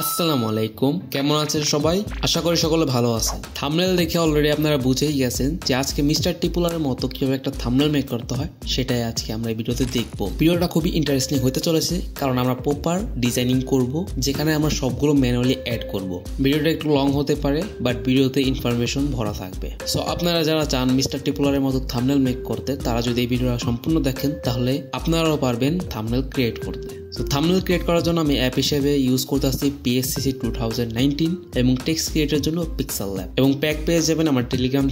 আসসালামু আলাইকুম, কেমন আছেন সবাই? আশা করি সকলে ভালো আছেন। থাম্বনেল দেখে অলরেডি আপনারা বুঝেই গেছেন যে আজকে মিস্টার টিপুলারের মতো কিভাবে একটা থাম্বনেল মেক করতে হয় সেটাই আজকে আমরা এই ভিডিওতে দেখব। ভিডিওটা খুবই ইন্টারেস্টিং হতে চলেছে কারণ আমরা প্রপার ডিজাইনিং করব, যেখানে আমরা সবগুলো ম্যানুয়ালি অ্যাড করব। ভিডিওটা একটু লং হতে পারে, বাট ভিডিওতে ইনফরমেশন ভরা থাকবে। সো আপনারা যারা চান মিস্টার টিপুলারের মতো থাম্বনেল মেক করতে, তারা যদি এই ভিডিওটা সম্পূর্ণ দেখেন তাহলে আপনারাও পারবেন থাম্বনেল ক্রিয়েট করতে। তো থাম্বনেল ক্রিয়েট করার জন্য আমি অ্যাপ হিসেবে ইউজ করতে আসছি PSCC 2019 এবং টেক্সট ক্রিয়েটের জন্য পিক্সেল ল্যাব। এবং প্যাক পেয়ে যাবেন আমার টেলিগ্রাম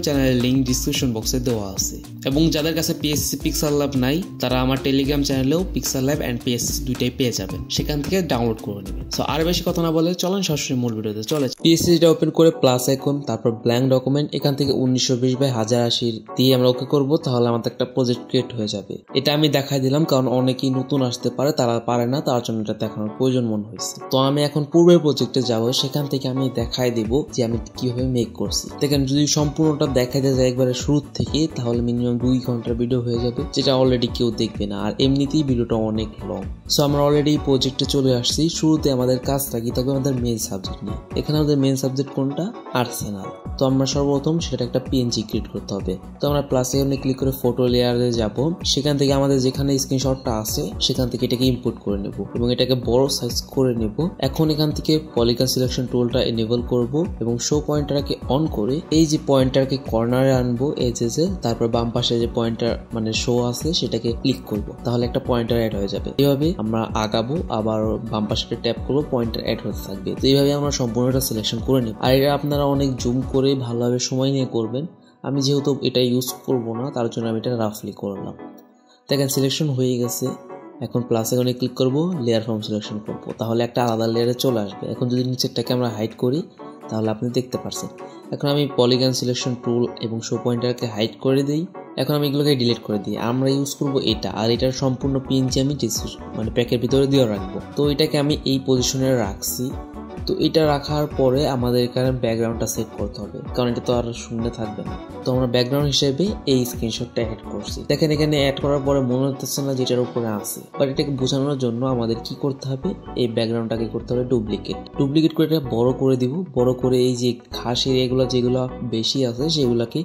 চ্যানেলের লিঙ্ক ডিসক্রিপশন বক্সে দেওয়া আছে। এবং যাদের কাছে PSCC পিক্সেল ল্যাব নাই, তারা আমার টেলিগ্রাম চ্যানেলেও পিক্সেল ল্যাব অ্যান্ড PSCC দুইটাই পেয়ে যাবেন, সেখান থেকে ডাউনলোড করে নেবেন। সো আর বেশি কথা না বলে চলেন সরাসরি মূল ভিডিওতে চলে। PSCCটা ওপেন করে প্লাস আইকন, তারপর ব্ল্যাঙ্ক ডকুমেন্ট, এখান থেকে 1920x1080 দিয়ে আমরা ওকে করবো, তাহলে আমাদের একটা প্রজেক্ট ক্রিয়েট হয়ে যাবে। এটা আমি দেখাই দিলাম কারণ অনেকেই নতুন আসতে পারে, তারা পারে না, তার জন্য এটা দেখানোর প্রয়োজন মনে হয়েছে। তো আমি এখন পূর্বের প্রজেক্টে যাব, সেখান থেকে আমি দেখাই দেব যে আমি কিভাবে মেক করছি। দেখেন, যদি সম্পূর্ণটা দেখাই দেওয়া যায় একবারে শুরু থেকে, তাহলে মিনিমাম 2 ঘন্টার ভিডিও হয়ে যাবে, যেটা অলরেডি কেউ দেখবে না, আর এমনিতেই ভিডিওটা অনেক লং। সো আমরা অলরেডি প্রজেক্টে চলে আসছি। শুরুতে আমাদের কাজটা কি থাকবে, আমাদের মেইন সাবজেক্ট নিয়ে। এখানে আমাদের মেইন সাবজেক্ট কোনটা? আর্সেনাল। তো আমরা সর্বপ্রথম সেটা একটা PNG ক্রিয়েট করতে হবে। তো আমরা প্লাস এখানে ক্লিক করে ফটো লেয়ারে যাব, সেখান থেকে আমাদের যেখানে স্ক্রিনশটটা আছে সেখান থেকে এটাকে ইম্পোর্ট করে নেব এবং এটাকে বড় সাইজ করে নেব। এখন এখান থেকে পলিগন সিলেকশন টুলটা এনেবল করব এবং শো পয়েন্টারকে অন করে এই যে পয়েন্টারকে কর্নারে আনবো এজেসে, তারপর বাম পাশে যে পয়েন্টার মানে শো আছে সেটাকে ক্লিক করব, তাহলে একটা পয়েন্টার অ্যাড হয়ে যাবে। এইভাবে আমরা আগাবো, আবার বাম পাশে ট্যাপ করবো, পয়েন্টার অ্যাড হতে থাকবে। তো এইভাবে আমরা সম্পূর্ণটা সিলেকশন করে নেব। আর এটা আপনারা অনেক জুম করে ভালোভাবে সময় নিয়ে করবেন। আমি যেহেতু এটা ইউজ করব না, তার জন্য আমি এটা রাফলি করলাম। দেখেন সিলেকশন হয়ে গেছে। এখন প্লাস এখানে ক্লিক করব, লেয়ার ফর্ম সিলেকশন করব, তাহলে একটা আলাদা লেয়ারে চলে আসবে। এখন যদি নিচেরটাকে আমরা হাইড করি তাহলে আপনি দেখতে পারছেন। এখন আমি পলিগন সিলেকশন টুল এবং শো পয়েন্টারকে হাইড করে দিই। এখন আমি এগুলোকে ডিলিট করে দিই। আমরা ইউজ করব এটা, আর এটার সম্পূর্ণ PNG আমি মানে প্যাকের ভিতরে দিয়ে রাখবো। তো এটাকে আমি এই পজিশনে রাখছি। তো এটা রাখার পরে আমাদের এখানে ব্যাকগ্রাউন্ডটা সেট করতে হবে, কারণ এটা তো আর শূন্য থাকবে না। তো আমরা ব্যাকগ্রাউন্ড হিসেবে এই স্ক্রিনশটটা অ্যাড করছি। দেখেন এখানে অ্যাড করার পরে মনে হচ্ছে না যেটার উপরে আছে, বাট এটাকে বোঝানোর জন্য আমাদের কি করতে হবে, এই ব্যাকগ্রাউন্ডটাকে করতে হবে ডুপ্লিকেট করে এটা বড় করে দিব। বড় করে এই যে ঘাস এরিয়াগুলো যেগুলো বেশি আছে সেগুলোকে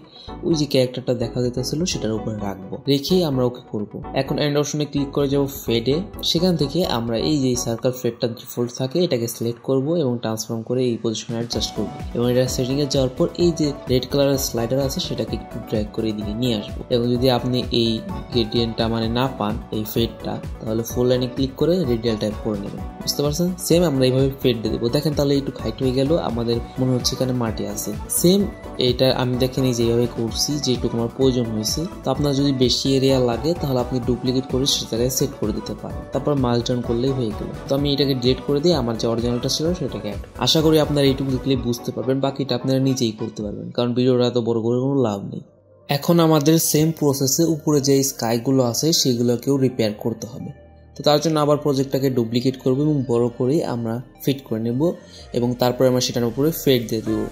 ওই যে ক্যারেক্টারটা দেখা যেতেছিল সেটার উপরে রাখবো, রেখে আমরা ওকে করব। এখন এন্ড অপশনে ক্লিক করে যাবো ফেডে, সেখান থেকে আমরা এই যে সার্কেল ফেডটা ডিফল্ট থাকে এটাকে সিলেক্ট করব এবং ট্রান্সফর্ম করে এই পজিশনে অ্যাডজাস্ট করব। এবং এটা সেটিং এ যাওয়ার পর এই যে রেড কালারের স্লাইডার আছে সেটাকে একটু ড্র্যাগ করে এদিকে নিয়ে আসবো। এবং যদি আপনি এই গ্রেডিয়েন্টটা মানে না পান এই ফেডটা, তাহলে ফুল লাইনে ক্লিক করে রেডিয়াল টাইপ করে নেবেন। বুঝতে পারছেন? সেম আমরা এইভাবে ফেড দিয়ে দেবো। দেখেন তাহলে একটু হাইট হয়ে গেল, আমাদের মনে হচ্ছে এখানে মাটি আছে। সেম এটা আমি দেখেন এই যেভাবে করছি, যেটুকু আমার প্রয়োজন হয়েছে। তো আপনার যদি বেশি এরিয়া লাগে তাহলে আপনি ডুপ্লিকেট করে সেটাকে সেট করে দিতে পারেন, তারপর মার্জ ডাউন করলেই হয়ে গেল। তো আমি এটাকে ডিলিট করে দিয়ে আমার যে অরিজিনালটা ছিল সেটাকে অ্যাড। আশা করি আপনারা এইটুকু দেখলে বুঝতে পারবেন, বাকিটা আপনারা নিজেই করতে পারবেন, কারণ ভিডিওটা এত বড় করে কোনো লাভ নেই। এখন আমাদের সেম প্রসেসে উপরে যে স্কাইগুলো আছে সেগুলোকেও রিপেয়ার করতে হবে। তো তার জন্য আবার প্রজেক্টটাকে ডুপ্লিকেট করবো এবং বড় করে আমরা ফিট করে নেব এবং তারপরে আমরা সেটার উপরে ফেড দিয়ে দেবো।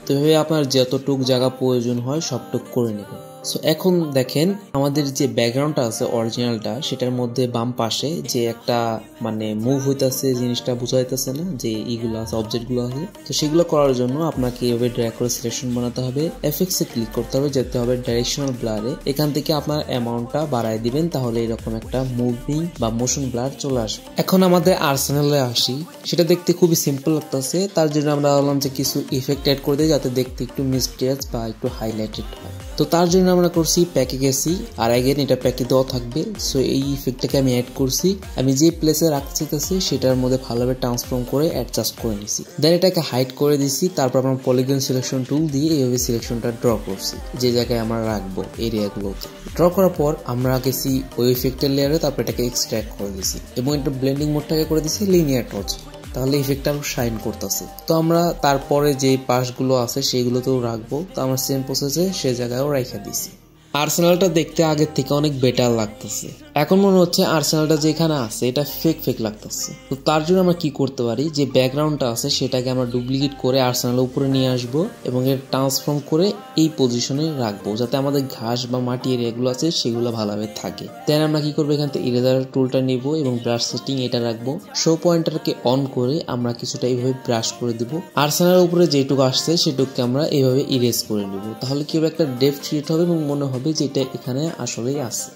তো এভাবে আপনার যতটুক জায়গা প্রয়োজন হয় সবটুক করে নেবেন। সো এখন দেখেন আমাদের যে ব্যাকগ্রাউন্ডটা আছে অরিজিনালটা, সেটার মধ্যে বাম পাশে যে একটা মানে মুভ হইতেছে জিনিসটা বোঝা যাইতেছে না, যে এইগুলো আছে অবজেক্টগুলো আছে। তো সেগুলো করার জন্য আপনাকে এভাবে ড্র্যাগ করে সিলেকশন বানাতে হবে, এফেক্টসে ক্লিক করতে হবে, যেতে হবে ডাইরেকশনাল ব্লারে। এখান থেকে আপনার অ্যামাউন্টটা বাড়ায় দিবেন, তাহলে এরকম একটা মুভিং বা মোশন ব্লার চলে আসবে। এখন আমাদের আর্সেনালে আসি, সেটা দেখতে খুবই সিম্পল লাগতেছে। তার জন্য আমরা বললাম যে কিছু ইফেক্ট অ্যাড করে দিই যাতে দেখতে একটু মিস্টেরিয়াস বা একটু হাইলাইটেড হয়। তো তার জন্য আমরা করছি প্যাকে গেছি, আর এগেন এটা প্যাকে দেওয়া থাকবে। সো এই ইফেক্টটাকে আমি অ্যাড করছি, আমি যে প্লেসে রাখতে চাইতেছি সেটার মধ্যে ভালোভাবে ট্রান্সফর্ম করে অ্যাডজাস্ট করে নিছি। দেন এটাকে হাইড করে দিছি, তারপর আমরা পলিগন সিলেকশন টুল দিয়ে এইভাবে সিলেকশনটা ড্র করছি যে জায়গায় আমরা রাখবো এরিয়াগুলোতে। ড্র করার পর আমরা গেছি ওই ইফেক্টের লেয়ারে, তারপর এটাকে এক্সট্রাক্ট করে দিছি এবং এটা ব্লেন্ডিং মোডটাকে করে দিছি লিনিয়ার টচ, তাহলে ইফেক্টটা আরো শাইন করতেছে। তো আমরা তারপরে যে পাশগুলো আছে সেগুলোতেও রাখবো। তো আমরা সেম প্রসেসে সে জায়গায়ও রাখা দিছি। আর্সেনালটা দেখতে আগের থেকে অনেক বেটার লাগতেছে। এখন মনে হচ্ছে আর্সেনালটা যেখানে আছে এটা ফেক লাগতেছে। তো তার জন্য আমরা কি করতে পারি, যে ব্যাকগ্রাউন্ডটা আছে সেটাকে আমরা ডুপ্লিকেট করে আর্সেনালের উপরে নিয়ে আসবো এবং এর ট্রান্সফর্ম করে এই পজিশনে রাখবো, যাতে আমাদের ঘাস বা মাটি এরিয়াগুলো আছে সেগুলো ভালোভাবে থাকে। দেন আমরা কি করবো, এখান থেকে ইরেজার টুলটা নিব এবং ব্রাশ সেটিং এটা রাখবো। শো পয়েন্টারকে অন করে আমরা কিছুটা এইভাবে ব্রাশ করে দিব। আর্সেনালের উপরে যেটুকু আসছে সেটুকুকে আমরা এইভাবে ইরেজ করে নিব। তাহলে কি হবে, একটা ডেপথ ক্রিয়েট হবে এবং মনে হবে যে এটা এখানে আসলেই আছে।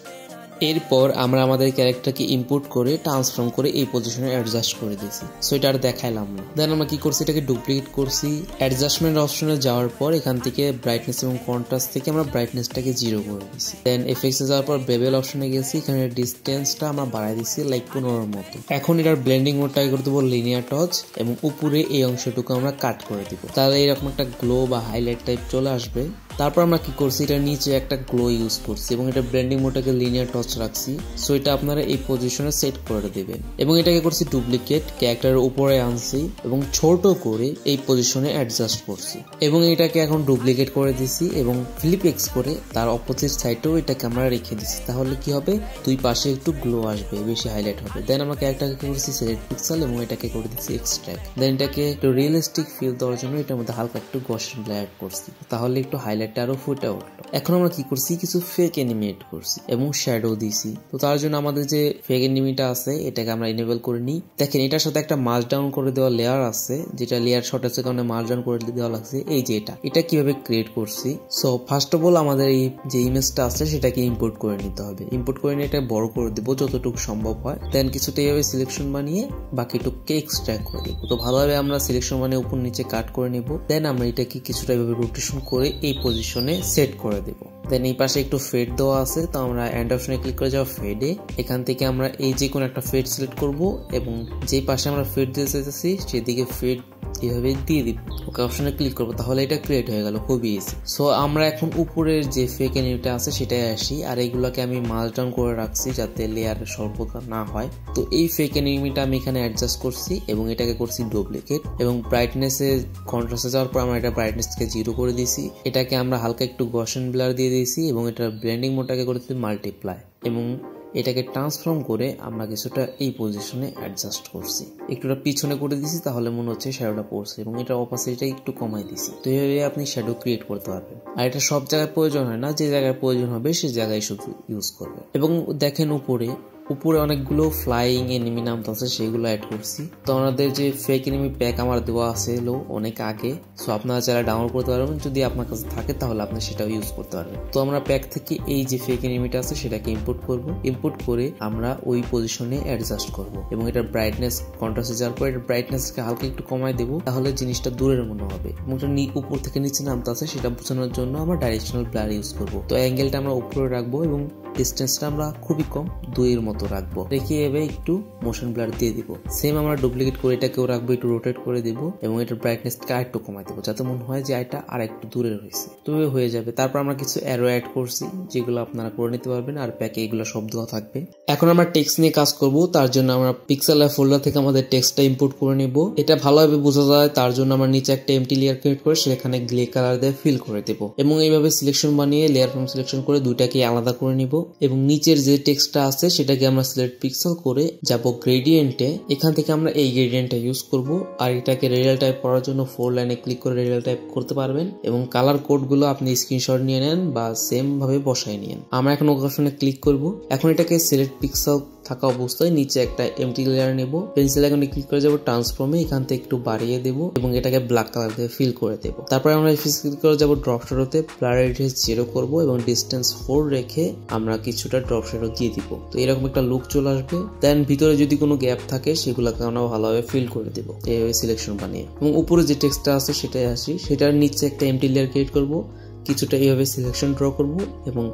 এরপর আমরা আমাদের ক্যারেক্টারকে ইম্পোর্ট করে ট্রান্সফর্ম করে এই পজিশনে অ্যাডজাস্ট করে দিয়েছি। সো এটা আর দেখাইলাম না। দেন আমরা কি করছি, এটাকে ডুপ্লিকেট করছি। অ্যাডজাস্টমেন্ট অপশনে যাওয়ার পর এখান থেকে ব্রাইটনেস এবং কন্ট্রাস্ট থেকে আমরা ব্রাইটনেসটাকে 0 করে দিয়েছি। দেন এফএক্সে যাওয়ার পর বেবেল অপশনে গেছি, এখানে ডিস্টেন্সটা আমরা বাড়াই দিচ্ছি লাইক 15 মতো। এখন এটার ব্লেন্ডিং মোডটাকে করে দেবো লিনিয়ার টচ এবং উপরে এই অংশটুকু আমরা কাট করে দিব। তাহলে এরকম একটা গ্লো বা হাইলাইট টাইপ চলে আসবে। তারপর আমরা কি করছি, এটার নিচে একটা গ্লো ইউজ করছি এবং এটা ব্লেন্ডিং মোডটাকে লিনিয়ার টচ রাখছি। সো এটা আপনারা এই পজিশনে সেট করে দেবেন এবং এটাকে করছি ডুপ্লিকেট, ক্যারেক্টারের উপরে আনছি এবং ছোট করে এই পজিশনে অ্যাডজাস্ট করছি এবং এটাকে এখন ডুপ্লিকেট করে দিছি এবং ফ্লিপ এক্স করে তার অপোজিট সাইডেও এটাকে আমরা রেখে দিচ্ছি। তাহলে কি হবে, দুই পাশে একটু গ্লো আসবে, বেশি হাইলাইট হবে। দেন আমরা ক্যারেক্টারকে করছি সিলেক্ট পিক্সেল এবং এটাকে করে দিচ্ছি এক্সট্রাক্ট। দেন এটাকে একটু রিয়েলিস্টিক ফিল দেওয়ার জন্য এটার মধ্যে হালকা একটু গসন ব্লার করছি, তাহলে একটু হাইলাইটটা আরো ফুটে উঠলো। এখন আমরা কি করছি, কিছু ফেক অ্যানিমেট করছি এবং শ্যাডো দিছি। তো তার জন্য আমাদের যে ফেক অ্যানিমিটা আছে এটাকে আমরা এনেবল করে নিই। দেখেন এটার সাথে একটা মার্জ ডাউন করে দেওয়া লেয়ার আছে, যেটা লেয়ার শর্ট আছে কারণে মার্জ ডাউন করে দেওয়া লাগছে। এই যে এটা কিভাবে ক্রিয়েট করছি। সো ফার্স্ট অফ অল আমাদের এই যে ইমেজটা আছে সেটাকে ইম্পোর্ট করে নিতে হবে। ইম্পোর্ট করে নিয়ে এটা বড় করে দেবো যতটুকু সম্ভব হয়। দেন কিছুটা এইভাবে সিলেকশন বানিয়ে বাকিটুকুকে এক্সট্রাক্ট করে দেবো। তো ভালোভাবে আমরা সিলেকশন বানিয়ে উপর নিচে কাট করে নেব। দেন আমরা এটাকে কিছুটা এইভাবে রোটেশন করে এই পজিশনে সেট করে দেবো। দেন এই পাশে একটু ফেড দেওয়া আছে, তো আমরা এন্ড অপশনে ক্লিক করে যাবো ফেডে। এখান থেকে আমরা এই যে কোনো একটা ফেড সিলেক্ট করব এবং যে পাশে আমরা ফেড দিতে চাইতেছি সেদিকে ফেড এভাবে দিয়ে দিব। ওকে অপশনে ক্লিক করবো, তাহলে এটা ক্রিয়েট হয়ে গেল, খুবই ইজি। সো আমরা এখন উপরের যে ফেক এনিমিটা আছে সেটাই আসি, আর এইগুলোকে আমি মার্জ ডাউন করে রাখছি যাতে লেয়ার সর্বদা না হয়। তো এই ফেক এনিমিটা আমি এখানে অ্যাডজাস্ট করছি এবং এটাকে করছি ডুপ্লিকেট এবং ব্রাইটনেসে কন্ট্রাস্টে যাওয়ার পর আমরা এটা ব্রাইটনেসকে 0 করে দিয়েছি। এটাকে আমরা হালকা একটু গসন ব্লার দিয়ে দিয়েছি এবং এটার ব্লেন্ডিং মোডটাকে করেছি মাল্টিপ্লাই এবং এটাকে ট্রান্সফর্ম করে আমরা কিছুটা এই পজিশনে অ্যাডজাস্ট করছি। একটুটা পিছনে করে দিয়েছি, তাহলে মনে হচ্ছে শ্যাডোটা পড়ছে এবং এটা অপাসিটিটা একটু কমাই দিয়েছি। তো এইভাবে আপনি শ্যাডো ক্রিয়েট করতে পারবেন। আর এটা সব জায়গায় প্রয়োজন হয় না, যে জায়গায় প্রয়োজন হবে সেই জায়গায় শুধু ইউজ করবেন। এবং দেখেন উপরে অনেকগুলো ফ্লাইং এনিমি নাম আছে, সেগুলো অ্যাড করছি। তো আমাদের যে ফেক এনিমি প্যাক আমার দেওয়া আছে অনেক আগে, সো আপনারা যারা ডাউনলোড করতে পারবেন, যদি আপনার কাছে থাকে তাহলে আপনি সেটাও ইউজ করতে পারবেন। তো আমরা প্যাক থেকে এই যে ফেক এনিমিটা আছে সেটাকে ইম্পোর্ট করব। ইম্পোর্ট করে আমরা ওই পজিশনে অ্যাডজাস্ট করব এবং এটার ব্রাইটনেস কন্ট্রাস্টে যাওয়ার পর এটার ব্রাইটনেসকে হালকা একটু কমাই দেবো, তাহলে জিনিসটা দূরের মনে হবে। এবং উপর থেকে নিচে নামতে আছে সেটা বোঝানোর জন্য আমরা ডাইরেকশনাল ব্লার ইউজ করব। তো অ্যাঙ্গেলটা আমরা উপরে রাখবো এবং ডিস্টেন্সটা আমরা খুবই কম 2 এর মতো রাখবো, রেখে এভাবে একটু মোশন ব্লার দিয়ে দিব। সেম আমরা ডুপ্লিকেট করে এটাকেও রাখবো, একটু রোটেট করে দিব এবং এটার ব্রাইটনেসকে আরেকটু কমাই দেবো যাতে মনে হয় যে এটা আর একটু দূরে রয়েছে। তো হয়ে যাবে। তারপর আমরা কিছু অ্যারো অ্যাড করছি যেগুলো আপনারা করে নিতে পারবেন, আর প্যাকে এগুলো সব দেওয়া থাকবে। এখন আমরা টেক্সট নিয়ে কাজ করব। তার জন্য আমরা পিক্সেল ফোল্ডার থেকে আমাদের টেক্সটটা ইম্পোর্ট করে নিব। এটা ভালোভাবে বোঝা যায় তার জন্য আমরা নিচে একটা এমটি লেয়ার ক্রিয়েট করে সেখানে গ্রে কালার দিয়ে ফিল করে দেব এবং এইভাবে সিলেকশন বানিয়ে লেয়ার ফ্রম সিলেকশন করে দুইটাকে আলাদা করে নিব এবং নিচের যে টেক্সটটা আছে সেটাকে আমরা সিলেক্ট পিক্সেল করে যাব গ্রেডিয়েন্টে। এখান থেকে আমরা এই গ্রেডিয়েন্টটা ইউজ করব। আর এটাকে রেডিয়াল টাইপ করার জন্য 4 লাইনে ক্লিক করে রেডিয়াল টাইপ করতে পারবেন এবং কালার কোডগুলো আপনি স্ক্রিনশট নিয়ে নেন বা সেম ভাবে বসায় নিন। আমরা এখন অপশনে ক্লিক করব। এখন এটাকে সিলেক্ট পিক্সেল থাকা অবস্থায় নিচে একটা এমটি লেয়ার নেব, পেন্সিল আইকনে ক্লিক করে যাব ট্রান্সফর্মে, এখান থেকে একটু বাড়িয়ে দেব এবং এটাকে ব্ল্যাক কালার দিয়ে ফিল করে দেব। তারপর আমরা ক্লিক করে যাব ড্রপ শ্যাডোতে, ব্লার রেডিয়াস 0 করব এবং ডিসটেন্স 4 রেখে আমরা কিছুটা ড্রপ শ্যাডো দিয়ে দিব। তো এরকম একটা লুক চলে আসবে। দেন ভিতরে যদি কোনো গ্যাপ থাকে সেগুলোকে আমরা ভালোভাবে ফিল করে দেব এইভাবে সিলেকশন বানিয়ে। এবং উপরে যে টেক্সটটা আছে সেটাই আসি, সেটার নিচে একটা এমটি লেয়ার ক্রিয়েট করব, কিছুটা এইভাবে সিলেকশন ড্র করব এবং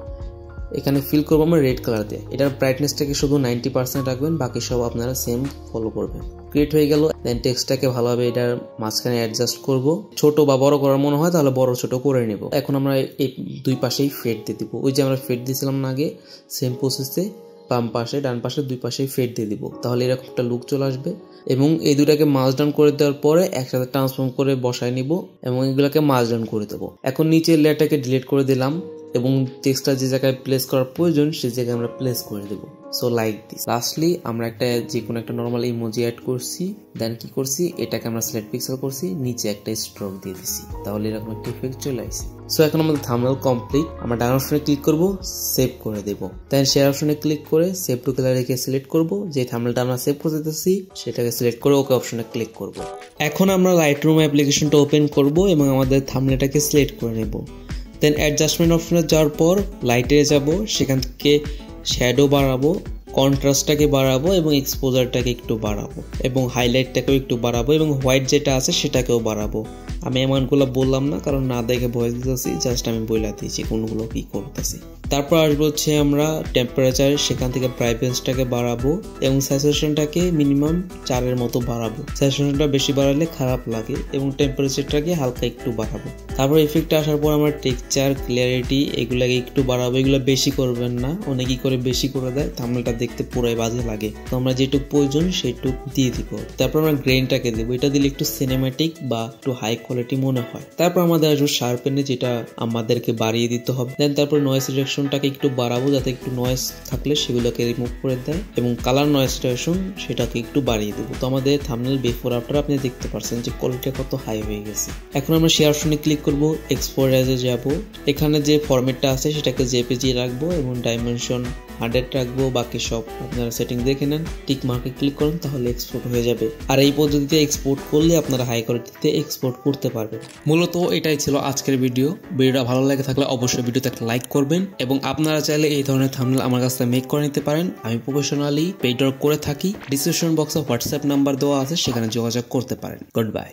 এখানে ফিল করবো আমরা রেড কালার দিয়ে। এটার ব্রাইটনেসটাকে শুধু 90% রাখবেন, বাকি সব আপনারা সেম ফলো করবেন। ক্রিয়েট হয়ে গেল। দেন টেক্সটটাকে ভালোভাবে এটার মাঝখানে অ্যাডজাস্ট করব। ছোট বা বড় করার মনে হয় তাহলে বড় ছোট করে নেব। এখন আমরা এই দুই পাশেই ফেড দিয়ে দিব। ওই যে আমরা ফেড দিয়েছিলাম না আগে, সেম প্রসেসে বাম পাশে ডান পাশে দুই পাশে ফেড দিয়ে দিব, তাহলে এরকম একটা লুক চলে আসবে। এবং এই দুটাকে মার্জ ডাউন করে দেওয়ার পরে একসাথে ট্রান্সফর্ম করে বসায় নিব এবং এগুলোকে মার্জ ডাউন করে দেবো। এখন নিচের লেয়ারটাকে ডিলিট করে দিলাম এবং টেক্সটটা যে জায়গায় প্লেস করার প্রয়োজন সেই জায়গায় আমরা প্লেস করে দেবো। So like this. লাস্টলি আমরা যে কোনো একটা নর্মাল ইমোজি অ্যাড করছি, দেন কি করছি, এটাকে আমরা সিলেক্ট পিক্সেল করছি, নিচে একটা স্ট্রোক দিয়ে দিছি, তাহলে এরকম একটা ইফেক্ট চলে আসছে। সো এখন আমাদের থাম্বনেল কমপ্লিট। আমরা ডান অপশনে ক্লিক করব, সেভ করে দেবো, দেন শেয়ার অপশনে ক্লিক করে সেভ টু গ্যালারিকে সিলেক্ট করব, যে থাম্বনেলটা আমরা সেভ করতে চাচ্ছি সেটাকে সিলেক্ট করে ওকে অপশনে ক্লিক করব। এখন আমরা লাইটরুম অ্যাপ্লিকেশনটা ওপেন করব এবং আমাদের থাম্বনেলটাকে সিলেক্ট করে নেব। দেন অ্যাডজাস্টমেন্ট অপশনে যাওয়ার পর লাইটে যাব, সেখান থেকে শ্যাডো বাড়াবো, কন্ট্রাস্টটাকে বাড়াবো এবং এক্সপোজারটাকে একটু বাড়াবো এবং হাইলাইটটাকেও একটু বাড়াবো এবং হোয়াইট যেটা আছে সেটাকেও বাড়াবো। আমি এমনগুলো বললাম না, কারণ না দেখে ভয়েস দিতেছি, জাস্ট আমি বলে দিয়েছি কোনগুলো কি করতেছি। তারপর আসবো হচ্ছে আমরা টেম্পারেচার, সেখান থেকে ব্রাইটনেসটাকে বাড়াবো এবং স্যাচুরেশনটাকে মিনিমাম 4-এর মতো বাড়াবো। স্যাচুরেশনটা বেশি বাড়ালে খারাপ লাগে এবং টেম্পারেচারটাকে হালকা একটু বাড়াবো। তারপর ইফেক্টটা আসার পর আমরা টেক্সচার, ক্লিয়ারিটি এগুলাকে একটু বাড়াবো। এগুলো বেশি করবেন না, অনেকেই করে বেশি করে দেয়, থাম্বনেলটা দেখতে পুরাই বাজে লাগে। তো আমরা যেটুকু প্রয়োজন সেটুক দিয়ে দিব। তারপর আমরা গ্রেনটাকে দেবো, এটা দিলে একটু সিনেম্যাটিক বা একটু হাই কোয়ালিটি মনে হয়। তারপর আমাদের আসবে শার্পেনে, যেটা আমাদেরকে বাড়িয়ে দিতে হবে। দেন তারপর নয়েজ রিডাকশনটাকে একটু বাড়াবো, যাতে একটু নয়েজ থাকলে সেগুলোকে রিমুভ করে দেয় এবং কালার নয়েজ রিডাকশন সেটাকে একটু বাড়িয়ে দেবো। তো আমাদের থাম্বনেল বিফোর আফটার আপনি দেখতে পাচ্ছেন যে কোয়ালিটি কত হাই হয়ে গেছে। এখন আমরা শেয়ার অপশনে ক্লিক করব, এক্সপোর্ট অ্যাজে যাব, এখানে যে ফরম্যাটটা আছে সেটাকে জেপিজি রাখবো এবং ডাইমেনশন 100 রাখবো, বাকি সব আপনারা সেটিং দেখে নেন, টিক মার্কে ক্লিক করুন, তাহলে এক্সপোর্ট হয়ে যাবে। আর এই পদ্ধতিতে এক্সপোর্ট করলে আপনারা হাই কোয়ালিটিতে এক্সপোর্ট করতে পারবেন। মূলত এটাই ছিল আজকের ভিডিওটা ভালো লাগে থাকলে অবশ্যই ভিডিওতে একটা লাইক করবেন এবং আপনারা চাইলে এই ধরনের থাম্বনেল আমার কাছে মেক করে নিতে পারেন। আমি প্রফেশনালি পেইড ওয়ার্ক করে থাকি। ডিসক্রিপশন বক্সে হোয়াটসঅ্যাপ নাম্বার দেওয়া আছে, সেখানে যোগাযোগ করতে পারেন। Good bye.